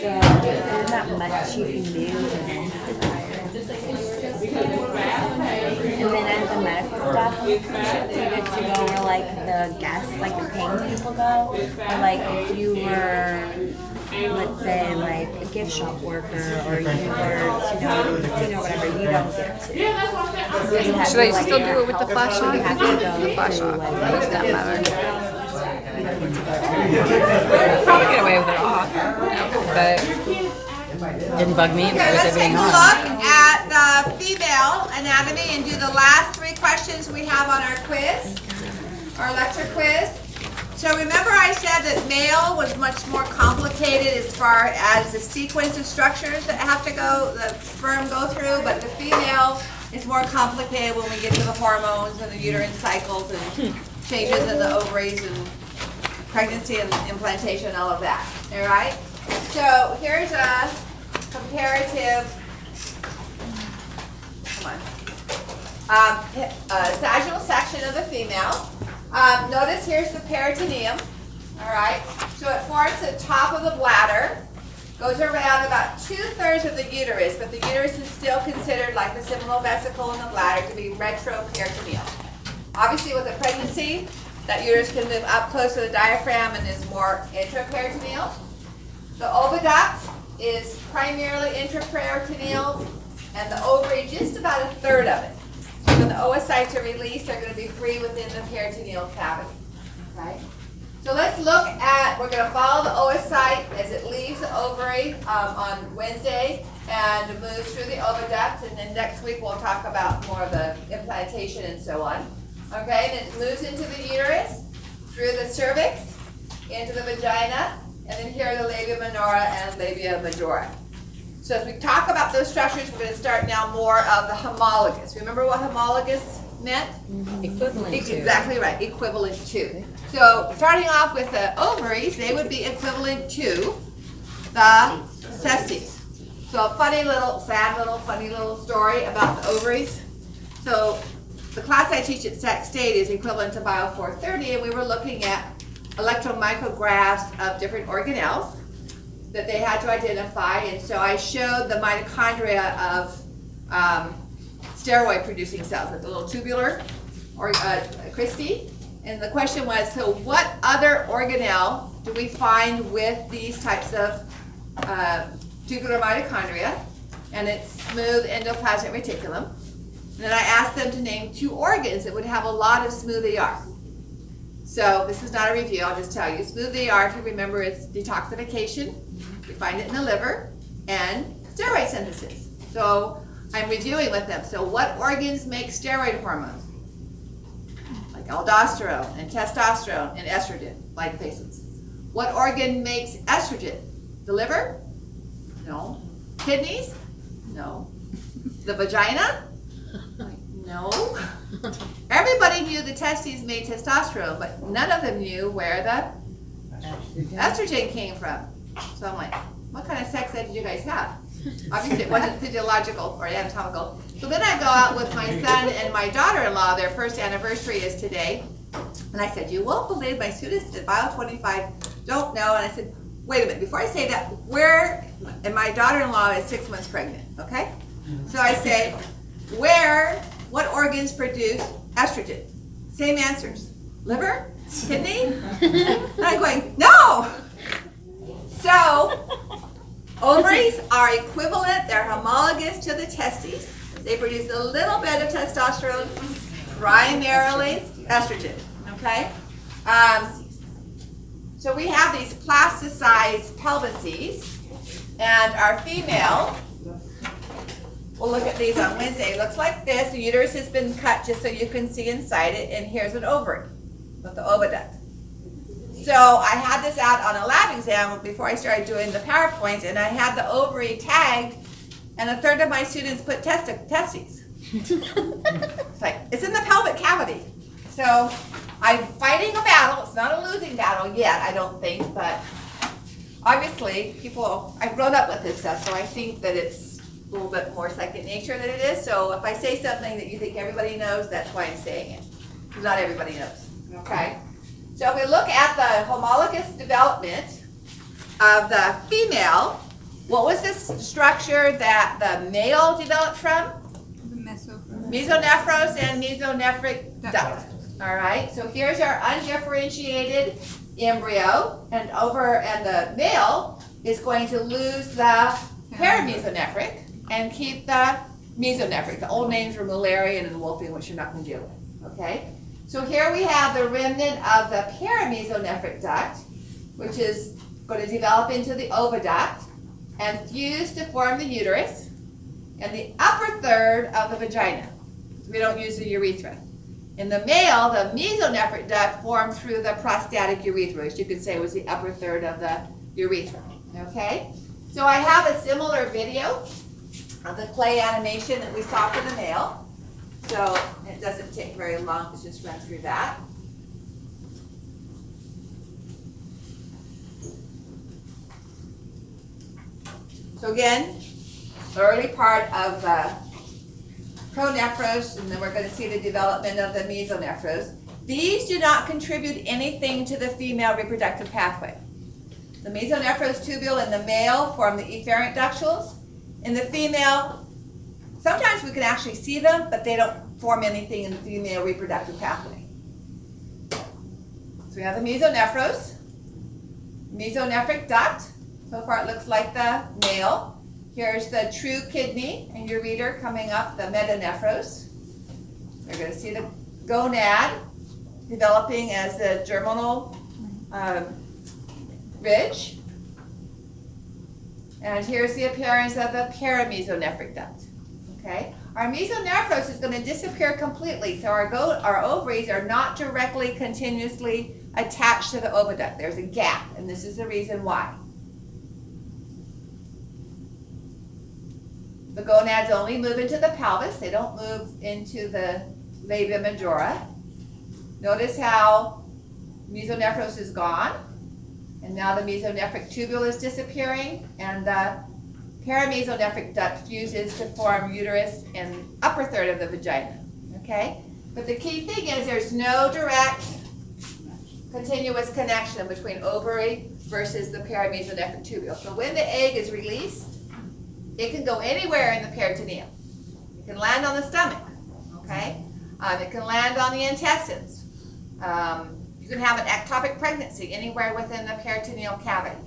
there's not much you can do in men's desire. And then as the medical stuff, you get to go where like the guests, like the paying people go. Or like if you were, let's say, like a gift shop worker, or you were, you know, in the casino or whatever, you don't get to. Should I still do it with the flashlight? You have to go The flashlight. to, Does that matter? you don't get to go. Probably get away with it off. But didn't bug me. Okay, let's take a look at the female anatomy and do the last 3 questions we have on our quiz, our lecture quiz. So remember I said that male was much more complicated as far as the sequence of structures that have to go, the sperm go through, but the female is more complicated when we get to the hormones and the uterine cycles and changes in the ovaries and pregnancy and implantation and all of that. All right? So here's a comparative, sagittal section of the female. Notice here's the peritoneum, all right? So it forms the top of the bladder, goes around about 2/3 of the uterus, but the uterus is still considered like the seminal vesicle in the bladder to be retroperitoneal. Obviously with a pregnancy, that uterus can move up close to the diaphragm and is more intraperitoneal. The oviduct is primarily intraperitoneal, and the ovary just about 1/3 of it. So when the oocytes are released, they're going to be free within the peritoneal cavity. Okay? So let's look at, we're going to follow the oocyte as it leaves the ovary on Wednesday and moves through the oviduct, and then next week we'll talk about more of the implantation and so on. Okay, and it moves into the uterus, through the cervix, into the vagina, and then here are the labia minora and labia majora. So as we talk about those structures, we're going to start now more of the homologous. Remember what homologous meant? Equivalent to. Exactly right, equivalent to. So starting off with the ovaries, they would be equivalent to the testes. So a funny little, sad little, funny little story about the ovaries. So the class I teach at Sac State is equivalent to Bio 430, and we were looking at electron micrographs of different organelles that they had to identify, and so I showed the mitochondria of steroid-producing cells, like the little tubular or cristae. And the question was, so what other organelle do we find with these types of tubular mitochondria? And it's smooth endoplasmic reticulum. And then I asked them to name 2 organs that would have a lot of smooth ER. So this is not a review, I'll just tell you. Smooth ER, if you remember, is detoxification. We find it in the liver, and steroid synthesis. So I'm reviewing with them. So what organs make steroid hormones? Like aldosterone and testosterone and estrogen, lipophase. What organ makes estrogen? The liver? No. Kidneys? No. The vagina? No. Everybody knew the testes made testosterone, but none of them knew where the estrogen came from. So I'm like, what kind of sex ed did you guys have? Obviously it wasn't physiological or anatomical. So then I go out with my son and my daughter-in-law, their first anniversary is today. And I said, you won't believe my students at Bio 25 don't know. And I said, wait a minute, before I say that, and my daughter-in-law is 6 months pregnant, okay? So I say, what organs produce estrogen? Same answers. Liver? Kidney? And I'm going, no! So, ovaries are equivalent, they're homologous to the testes. They produce a little bit of testosterone, primarily estrogen, okay? So we have these plasticized pelvises, and our female, we'll look at these on Wednesday. It looks like this. The uterus has been cut just so you can see inside it, and here's an ovary with the oviduct. So I had this out on a lab exam before I started doing the PowerPoint, and I had the ovary tagged, and 1/3 of my students put testes. It's like, it's in the pelvic cavity. So I'm fighting a battle. It's not a losing battle yet, I don't think, but obviously I've grown up with this stuff, so I think that it's a little bit more second nature than it is. So if I say something that you think everybody knows, that's why I'm saying it. Because not everybody knows, okay? So if we look at the homologous development of the female, What was this structure that the male developed from? The mesonephros. Mesonephros and mesonephric duct. All right, so here's our undifferentiated embryo, and the male is going to lose the paramesonephric and keep the mesonephric. The old names were Mullerian and Wolfian, which you're not going to deal with. Okay, so here we have the remnant of the paramesonephric duct, which is going to develop into the oviduct and fuse to form the uterus and the upper third of the vagina. We don't use the urethra. In the male, the mesonephric duct formed through the prostatic urethra, which you could say was the upper third of the urethra. Okay? So I have a similar video of the clay animation that we saw for the male. So it doesn't take very long to just run through that. So again, early part of the pronephros, and then we're going to see the development of the mesonephros. These do not contribute anything to the female reproductive pathway. The mesonephros tubule in the male form the efferent ductules. In the female, sometimes we can actually see them, but they don't form anything in the female reproductive pathway. So we have the mesonephros, mesonephric duct. So far it looks like the male. Here's the true kidney and ureter coming up, the metanephros. We're going to see the gonad developing as the germinal ridge. And here's the appearance of the paramesonephric duct. Okay, our mesonephros is going to disappear completely, so our ovaries are not directly continuously attached to the oviduct. There's a gap, and this is the reason why. The gonads only move into the pelvis. They don't move into the labia majora. Notice how mesonephros is gone, and now the mesonephric tubule is disappearing, and the paramesonephric duct fuses to form uterus and upper third of the vagina. Okay? But the key thing is there's no direct continuous connection between ovary versus the paramesonephric tubule. So when the egg is released, it can go anywhere in the peritoneum. It can land on the stomach, okay? It can land on the intestines. You can have an ectopic pregnancy anywhere within the peritoneal cavity.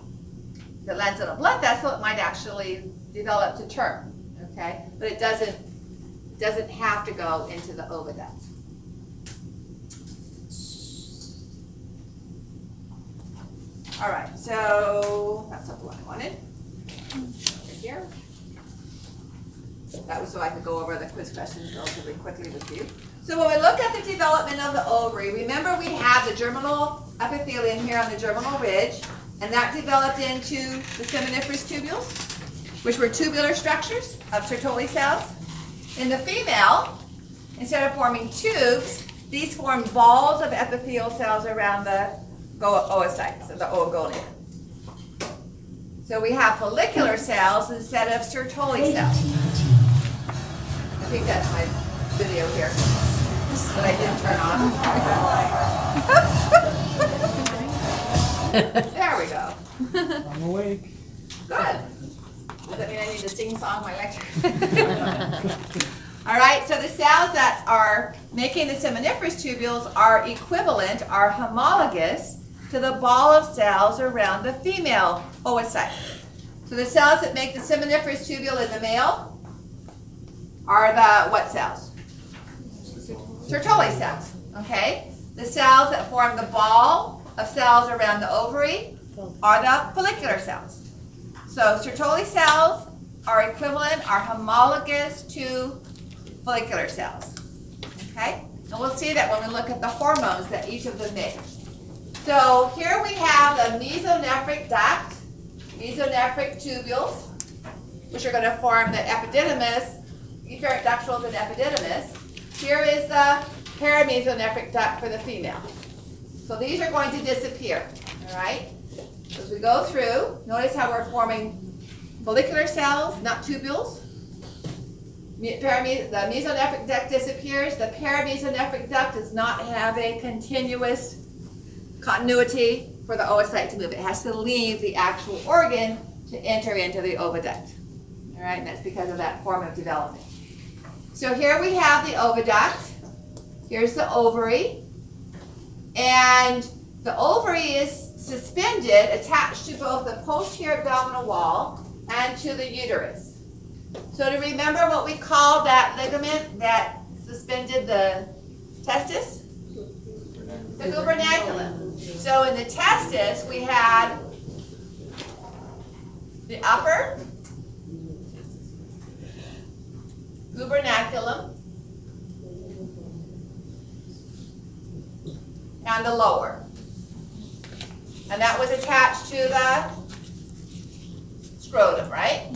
If it lands on a blood vessel, it might actually develop to term, okay? But it doesn't have to go into the oviduct. All right, so that's not the one I wanted. Over here. That was so I could go over the quiz questions relatively quickly with you. So when we look at the development of the ovary, remember we have the germinal epithelium here on the germinal ridge, and that developed into the seminiferous tubules, which were tubular structures of Sertoli cells. In the female, instead of forming tubes, these form balls of epithelial cells around the oocytes, of the oogonad. So we have follicular cells instead of Sertoli cells. I think that's my video here that I didn't turn on. There we go. I'm awake. Good. Does that mean I need to sing song my lecture? All right, so the cells that are making the seminiferous tubules are equivalent, are homologous to the ball of cells around the female oocyte. So the cells that make the seminiferous tubule in the male are the what cells? Sertoli cells, okay? The cells that form the ball of cells around the ovary are the follicular cells. So Sertoli cells are equivalent, are homologous to follicular cells, okay? And we'll see that when we look at the hormones that each of them make. So here we have the mesonephric duct, mesonephric tubules, which are going to form the epididymis, efferent ductules and epididymis. Here is the paramesonephric duct for the female. So these are going to disappear, all right? As we go through, notice how we're forming follicular cells, not tubules. The mesonephric duct disappears. The paramesonephric duct does not have a continuous continuity for the oocyte to move. It has to leave the actual organ to enter into the oviduct. All right, and that's because of that form of development. So here we have the oviduct. Here's the ovary. And the ovary is suspended, attached to both the posterior abdominal wall and to the uterus. So to remember what we called that ligament that suspended the testis? The gubernaculum. So in the testis, we had the upper gubernaculum and the lower. And that was attached to the scrotum, right?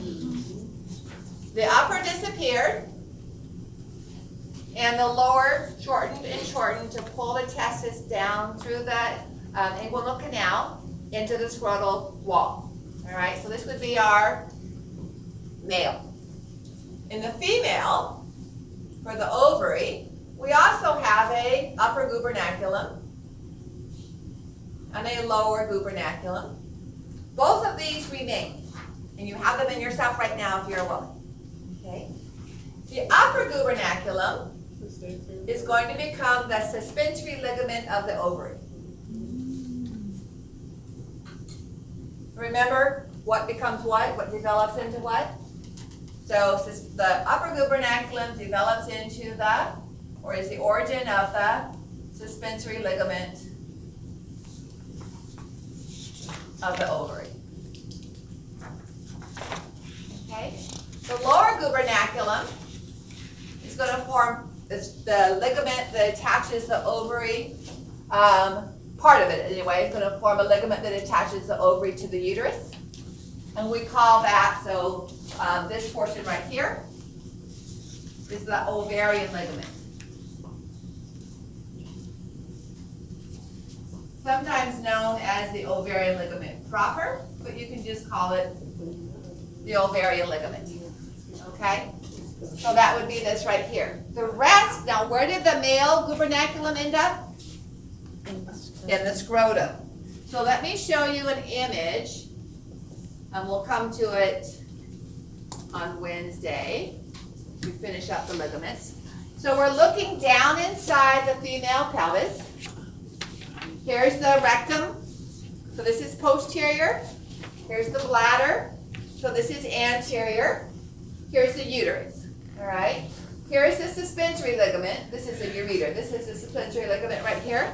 The upper disappeared, and the lower shortened and shortened to pull the testis down through the inguinal canal into the scrotal wall. All right, so this would be our male. In the female, for the ovary, we also have a upper gubernaculum and a lower gubernaculum. Both of these remain, and you have them in yourself right now if you're a woman. Okay. The upper gubernaculum is going to become the suspensory ligament of the ovary. Remember what becomes what? What develops into what? So the upper gubernaculum develops into the, or is the origin of the suspensory ligament of the ovary. Okay? The lower gubernaculum is going to form the ligament that attaches the ovary, part of it anyway, is going to form a ligament that attaches the ovary to the uterus. And we call that, so this portion right here is the ovarian ligament. Sometimes known as the ovarian ligament proper, but you can just call it the ovarian ligament. Okay? So that would be this right here. The rest, now where did the male gubernaculum end up? In the scrotum. So let me show you an image, and we'll come to it on Wednesday to finish up the ligaments. So we're looking down inside the female pelvis. Here's the rectum. So this is posterior. Here's the bladder. So this is anterior. Here's the uterus. All right. Here's the suspensory ligament. This is the ureter. This is the suspensory ligament right here.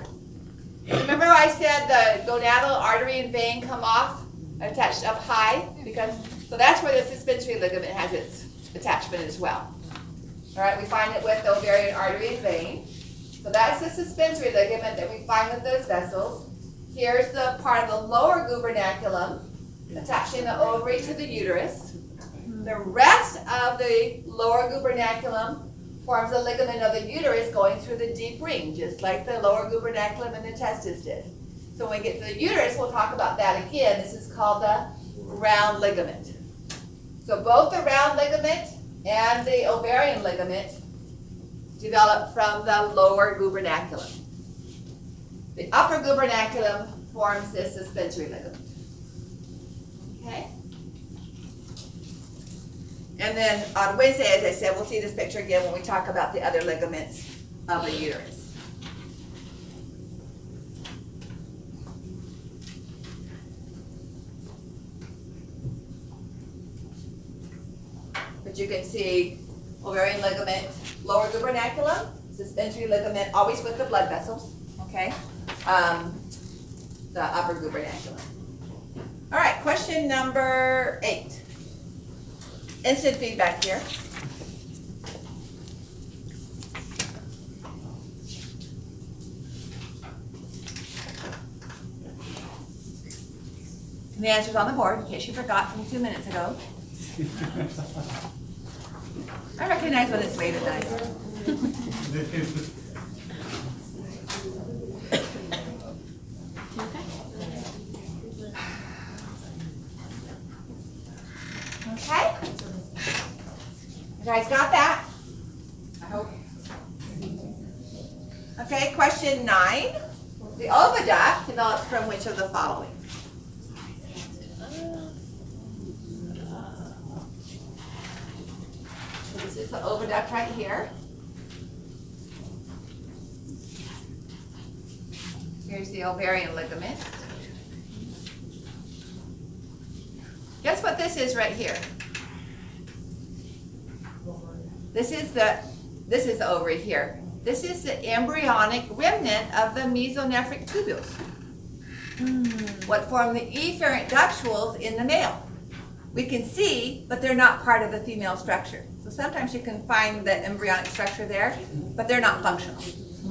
Remember I said the gonadal artery and vein come off, attached up high? So that's where the suspensory ligament has its attachment as well. All right, we find it with the ovarian artery and vein. So that's the suspensory ligament that we find with those vessels. Here's the part of the lower gubernaculum attaching the ovary to the uterus. The rest of the lower gubernaculum forms a ligament of the uterus going through the deep ring, just like the lower gubernaculum and the testis did. So when we get to the uterus, we'll talk about that again. This is called the round ligament. So both the round ligament and the ovarian ligament develop from the lower gubernaculum. The upper gubernaculum forms this suspensory ligament. Okay? And then on Wednesday, as I said, we'll see this picture again when we talk about the other ligaments of the uterus. But you can see ovarian ligament, lower gubernaculum, suspensory ligament, always with the blood vessels, okay? The upper gubernaculum. All right, question number 8. Instant feedback here. And the answer's on the board, in case you forgot from 2 minutes ago. I recognize when it's late at night. Okay? You guys got that? I hope. Okay, question 9. The oviduct develops from which of the following? is the oviduct right here. Here's the ovarian ligament. Guess what this is right here? This is the ovary here. This is the embryonic remnant of the mesonephric tubules. What form the efferent ductules in the male. We can see, but they're not part of the female structure. So sometimes you can find the embryonic structure there, but they're not functional,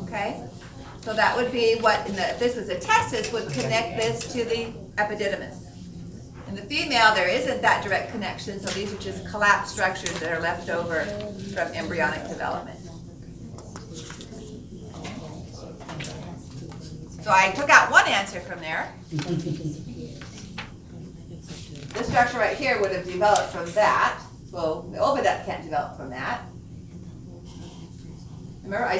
okay? So that would be what, if this was a testis, would connect this to the epididymis. In the female, there isn't that direct connection, so these are just collapsed structures that are left over from embryonic development. So I took out one answer from there. This structure right here would have developed from that. So the oviduct can't develop from that. Remember I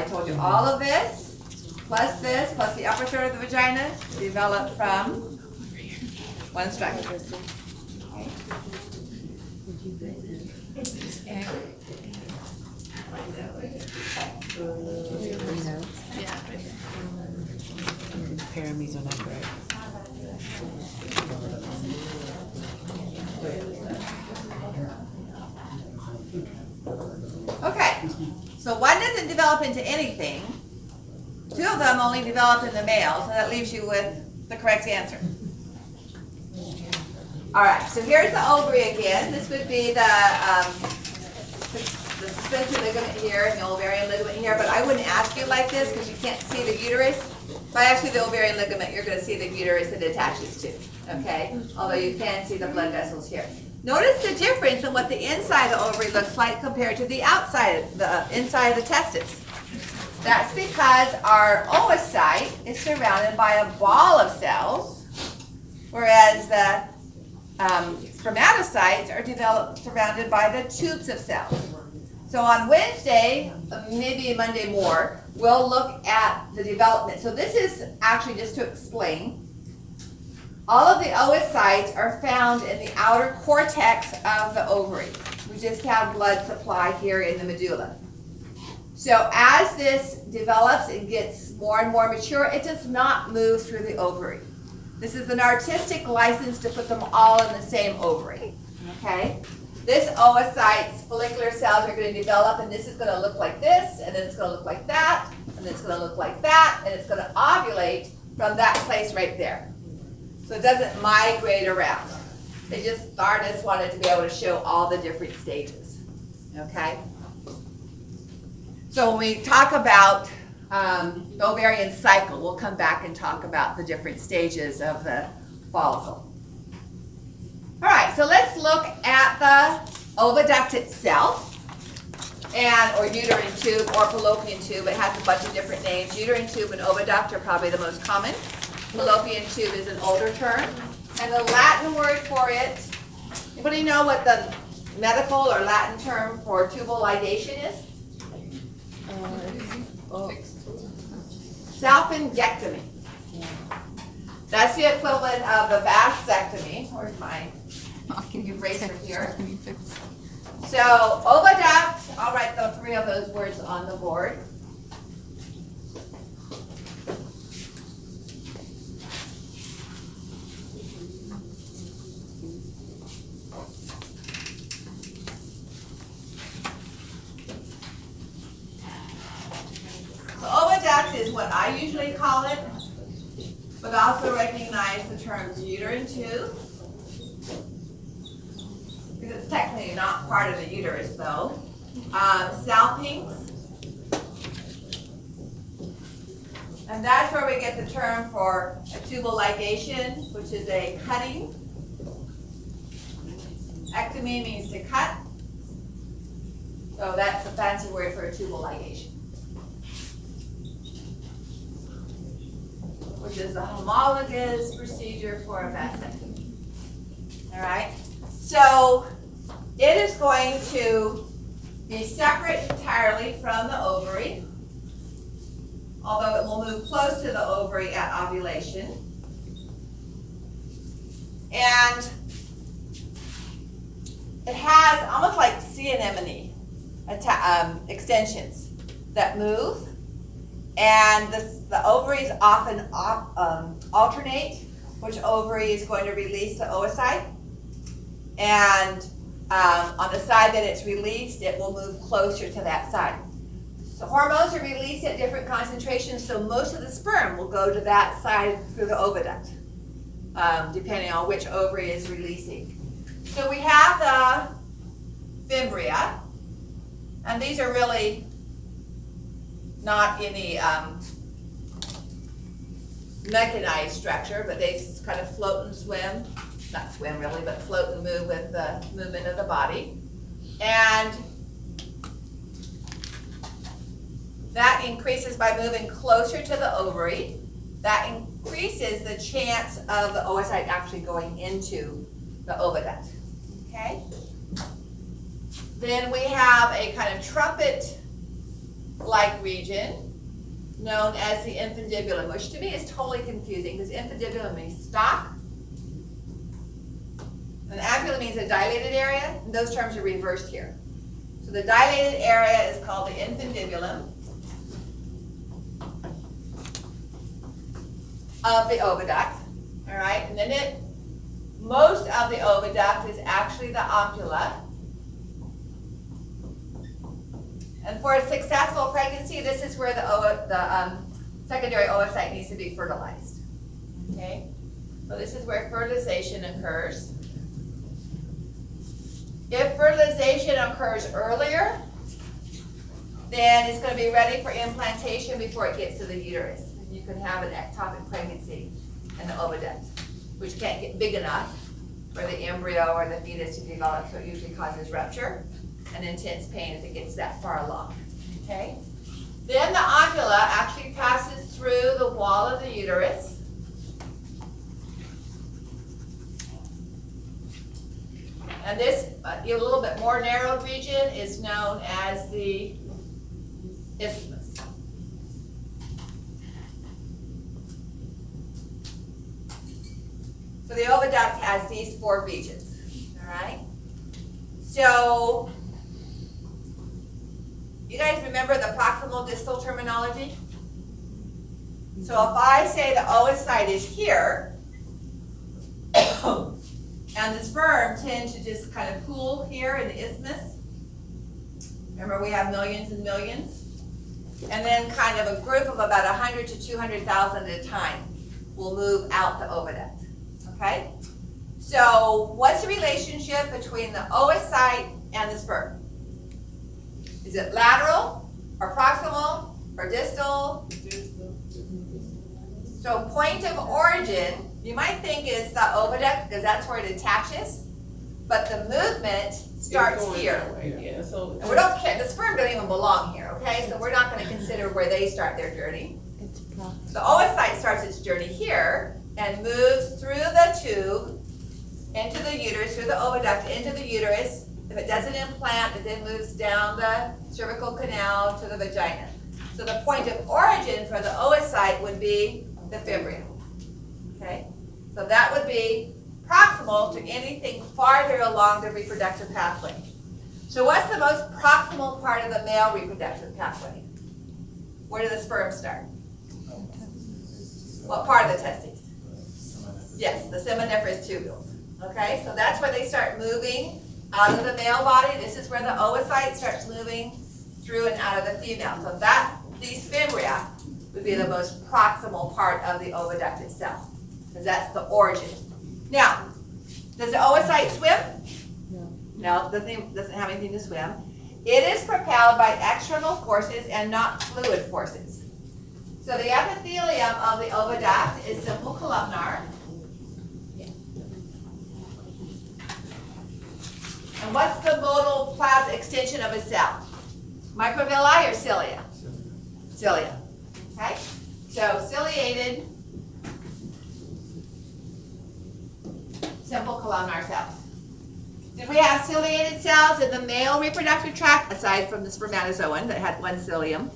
told you all of this, plus the upper third of the vagina, developed from one structure. Okay. Yeah. Paramesonephric. Okay, so one doesn't develop into anything. Two of them only develop in the male, so that leaves you with the correct answer. All right, so here's the ovary again. This would be the suspensor ligament here and the ovarian ligament here, but I wouldn't ask you like this because you can't see the uterus. If I ask you the ovarian ligament, you're going to see the uterus it attaches to, okay? Although you can see the blood vessels here. Notice the difference in what the inside of the ovary looks like compared to the outside, the inside of the testis. That's because our oocyte is surrounded by a ball of cells, whereas the spermatocytes are surrounded by the tubes of cells. So on Wednesday, maybe Monday more, we'll look at the development. So this is actually just to explain. All of the oocytes are found in the outer cortex of the ovary. We just have blood supply here in the medulla. So as this develops and gets more and more mature, it does not move through the ovary. This is an artistic license to put them all in the same ovary, okay? This oocyte's follicular cells are going to develop, and this is going to look like this, and then it's going to look like that, and then it's going to look like that, and it's going to ovulate from that place right there. So it doesn't migrate around. The artists wanted to be able to show all the different stages, okay? So when we talk about the ovarian cycle, we'll come back and talk about the different stages of the follicle. All right, so let's look at the oviduct itself, or uterine tube or fallopian tube. It has a bunch of different names. Uterine tube and oviduct are probably the most common. Fallopian tube is an older term. And the Latin word for it, anybody know what the medical or Latin term for tubal ligation is? Salpingectomy. That's the equivalent of the vasectomy. Where's my eraser here? So oviduct, I'll write the three of those words on the board. Oviduct is what I usually call it, but also recognize the terms uterine tube, because it's technically not part of the uterus though. Salpinx, and that's where we get the term for a tubal ligation, which is a cutting. Ectomy means to cut, so that's the fancy word for a tubal ligation, which is a homologous procedure for a vasectomy. All right? So it is going to be separate entirely from the ovary, although it will move close to the ovary at ovulation. And it has almost like sea anemone. extensions that move, and the ovaries often alternate which ovary is going to release the oocyte, and on the side that it's released, it will move closer to that side. So hormones are released at different concentrations, so most of the sperm will go to that side through the oviduct, depending on which ovary is releasing. So we have the fimbria, and these are really not any mechanized structure, but they kind of float and swim. Not swim really, but float and move with the movement of the body. And that increases by moving closer to the ovary. That increases the chance of the oocyte actually going into the oviduct. Okay? Then we have a kind of trumpet-like region known as the infundibulum, which to me is totally confusing because infundibulum means stop, and ambulum means a dilated area, and those terms are reversed here. So the dilated area is called the infundibulum of the oviduct, all right? And then most of the oviduct is actually the ampulla. And for a successful pregnancy, this is where the secondary oocyte needs to be fertilized, okay? So this is where fertilization occurs. If fertilization occurs earlier, then it's going to be ready for implantation before it gets to the uterus. And you can have an ectopic pregnancy in the oviduct, which can't get big enough for the embryo or the fetus to develop, so it usually causes rupture and intense pain if it gets that far along, okay? Then the ampulla actually passes through the wall of the uterus. And this, a little bit more narrowed region is known as the isthmus. So the oviduct has these 4 regions, all right? So, you guys remember the proximal distal terminology? So if I say the oocyte is here, and the sperm tend to just kind of pool here in the isthmus. Remember, we have millions and millions. And then kind of a group of about 100 to 200,000 at a time will move out the oviduct, okay? So what's the relationship between the oocyte and the sperm? Is it lateral or proximal or distal? So point of origin, you might think is the oviduct because that's where it attaches, but the movement starts here. Yeah, so And we don't care, the sperm don't even belong here, okay? So we're not going to consider where they start their journey. The oocyte starts its journey here and moves through the tube into the uterus, through the oviduct into the uterus. If it doesn't implant, it then moves down the cervical canal to the vagina. So the point of origin for the oocyte would be the fimbria, okay? So that would be proximal to anything farther along the reproductive pathway. So what's the most proximal part of the male reproductive pathway? Where do the sperm start? What part of the testes? Yes, the seminiferous tubules. Okay, so that's where they start moving out of the male body. This is where the oocyte starts moving through and out of the female. So that, these fimbria would be the most proximal part of the oviduct itself, because that's the origin. Now, does the oocyte swim? No, it doesn't have anything to swim. It is propelled by external forces and not fluid forces. So the epithelium of the oviduct is simple columnar. And what's the modal plasma extension of a cell? Microvilli or cilia? Cilia. Okay? So ciliated simple columnar cells. Did we have ciliated cells in the male reproductive tract, aside from the spermatozoon that had one cilium?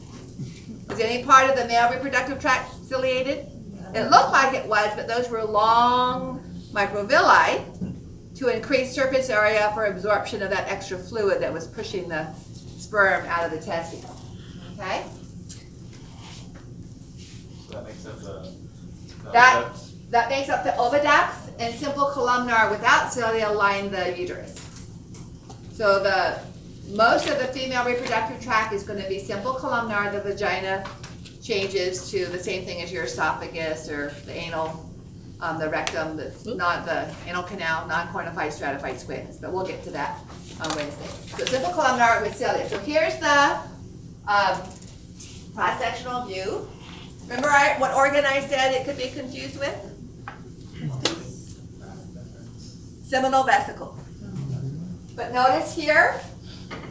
Was any part of the male reproductive tract ciliated? It looked like it was, but those were long microvilli to increase surface area for absorption of that extra fluid that was pushing the sperm out of the testes. Okay? So that makes up the That, ducts. that makes up the oviducts, and simple columnar without cilia line the uterus. So most of the female reproductive tract is going to be simple columnar. The vagina changes to the same thing as your esophagus or the anal, the rectum, that's not the anal canal, non-quantified stratified squamous. But we'll get to that on Wednesday. So simple columnar with cilia. So here's the cross-sectional view. Remember what organ I said it could be confused with? Seminal vesicle. But notice here,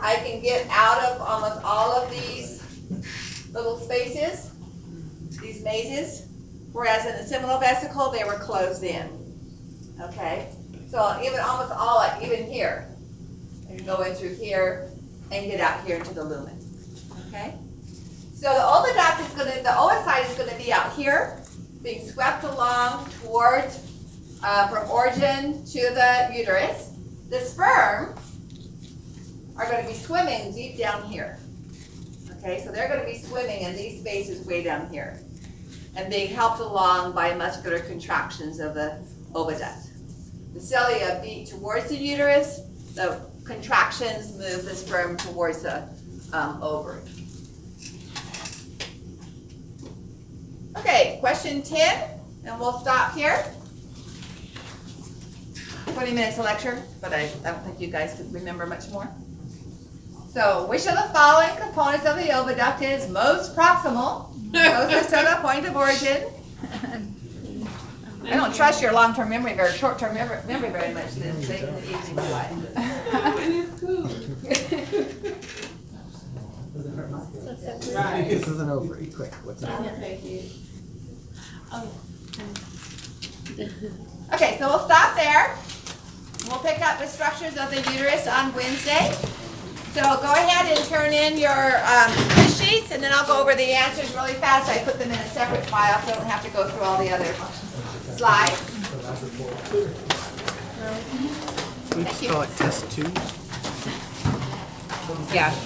I can get out of almost all of these little spaces, these mazes, whereas in the seminal vesicle, they were closed in. Okay? So even almost all, like even here, I can go in through here and get out here into the lumen. Okay? So the oviduct is going to, the oocyte is going to be out here, being swept along towards, from origin to the uterus. The sperm are going to be swimming deep down here. Okay, so they're going to be swimming in these spaces way down here and being helped along by muscular contractions of the oviduct. The cilia beat towards the uterus. The contractions move the sperm towards the ovary. Okay, question 10, and we'll stop here. 20 minutes of lecture, but I don't think you guys could remember much more. So, which of the following components of the oviduct is most proximal, closest to the point of origin? I don't trust your long-term memory or short-term memory very much, then so you can easily do it. This isn't over. Quick, what's that? Okay, so we'll stop there. We'll pick up the structures of the uterus on Wednesday. So go ahead and turn in your quiz sheets, and then I'll go over the answers really fast. I put them in a separate file so I don't have to go through all the other slides. We just call it test 2. Yeah.